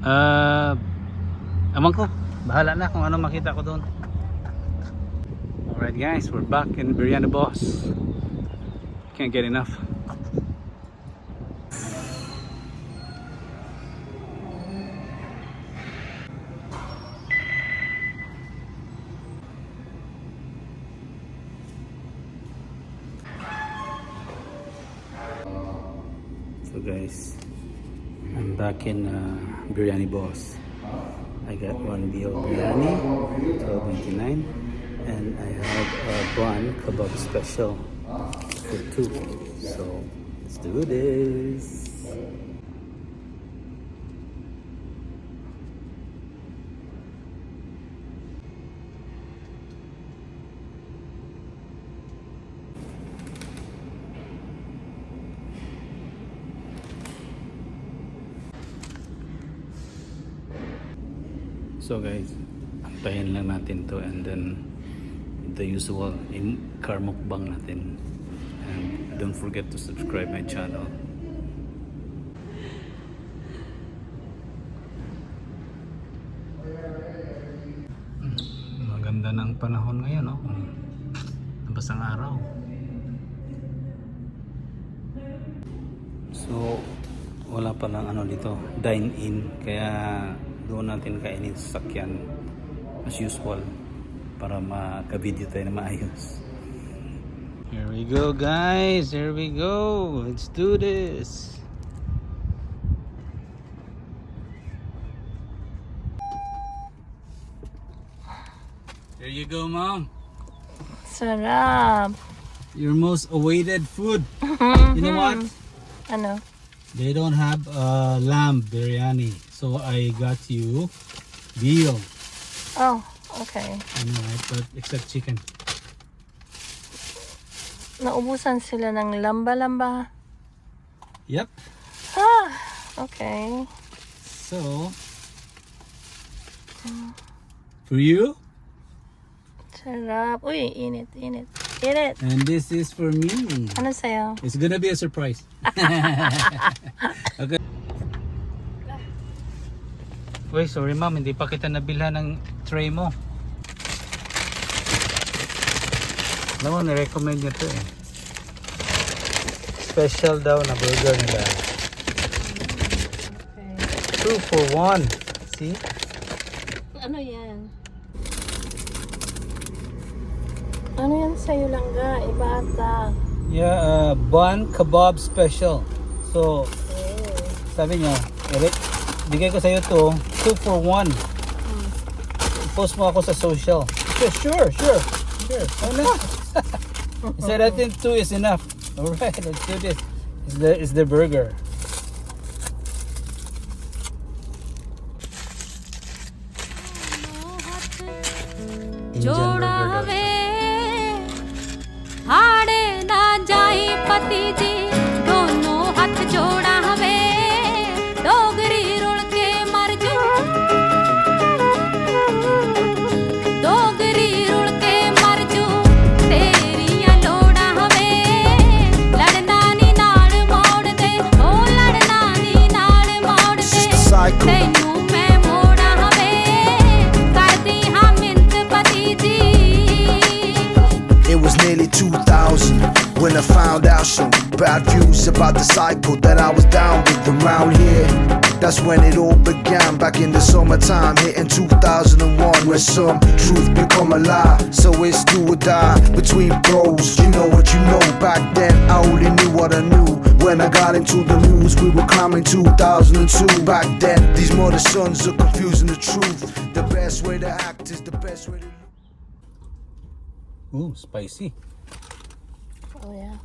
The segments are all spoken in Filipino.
Ewan ko, bahala na kung ano makita ko doon. Alright guys, we're back in Biryani Boss. Can't get enough. So guys, I'm back in Biryani Boss. I got one BO biryani, $12.99, and I have a bun kebab special for 2. So let's do this. So guys, antayin lang natin to, and then the usual car mukbang natin. And don't forget to subscribe my channel. Maganda ng panahon ngayon, no? Nabasang araw. So wala pa lang ano dito, dine in, kaya doon natin kainin sa sakyan as usual para maka-video tayo na maayos. Here we go guys, here we go, let's do this. Here you go, Mom. Sarap. Your most awaited food. You know what? Ano? They don't have lamb biryani, so I got you veal. Oh, okay. I know, right? But except chicken. Naubusan sila ng lamba-lamba. Yep. Ah, okay. So for you, Sarap. Uy, init, init. Init. and this is for me. Ano sa'yo? It's gonna be a surprise. Okay. Uy, sorry ma'am, hindi pa kita nabilhan ng tray mo. Alam mo, nirecommend niya to eh. Special daw na burger nila. Okay. 2 for 1. See? Ano yan? Ano yan sa'yo lang ga? Iba ata. Yeah, bun kebab special. So, sabi niya, Eric, bigay ko sa'yo to, 2 for 1. Post mo ako sa social. Sure. Why not? He said, I think 2 is enough. Alright, let's do this. It's the burger. Indian burger daw. हाड़े ना जाए पति जी दोनों हाथ जोड़ा हवे डोगरी रुल के मर जो डोगरी रुल के मर जो तेरिया लोड़ा हवे लड़ना नी नाड़ मोड़ दे ओ लड़ना नी नाड़ मोड़ दे तेनू मैं मोड़ा हवे कर दी हाँ मिंत पति जी. It was nearly 2000 when I found out some bad views about the cycle that I was down with around here. That's when it all began, back in the summertime, hitting 2001, where some truth become a lie. So it's do or die between bros. You know what you know. Back then I only knew what I knew. When I got into the news, we were climbing 2002. Back then these mother sons are confusing the truth. The best way to act is the best way to. Ooh, spicy. Oh, yeah.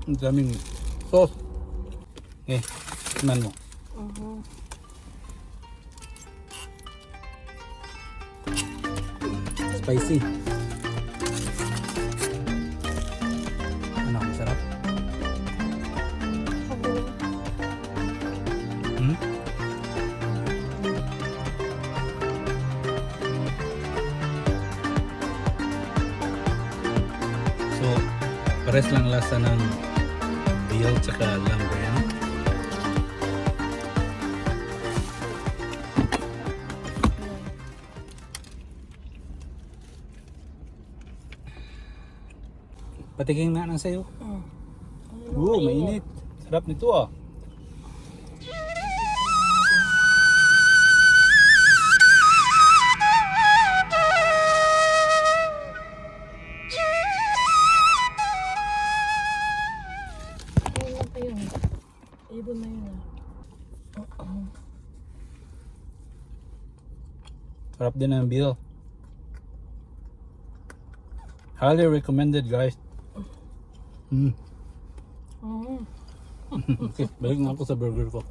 Ang daming sauce. Eh, tingnan mo. Spicy. Ano, masarap? So Pares lang lasa ng veal tsaka lamb biryani. Patiging na ng sayo. Oo, mainit. Sarap nito ah. Ayun lang pa yun. Ibon na yun Sarap din ang veal. Highly recommended guys. Okay, balik na ako sa burger ko.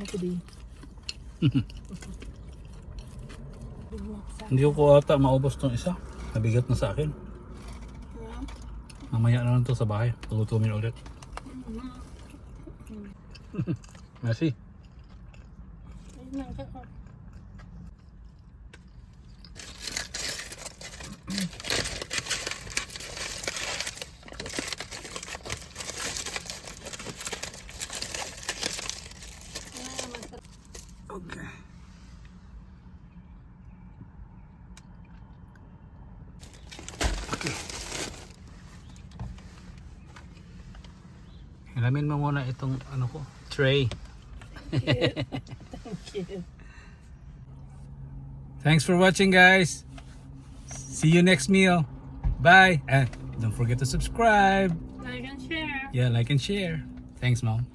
Ako din. Hindi ko ata maubos tong isa. Nabigat na sa akin. Mamaya na lang to sa bahay. Tulutumin ulit. Merci. Ayun lang ka. Okay. Okay. Ilamin mo muna itong ano ko, tray. Thanks for watching guys. See you next meal. Bye. And don't forget to subscribe. Like and share. Yeah, like and share. Thanks, Mom.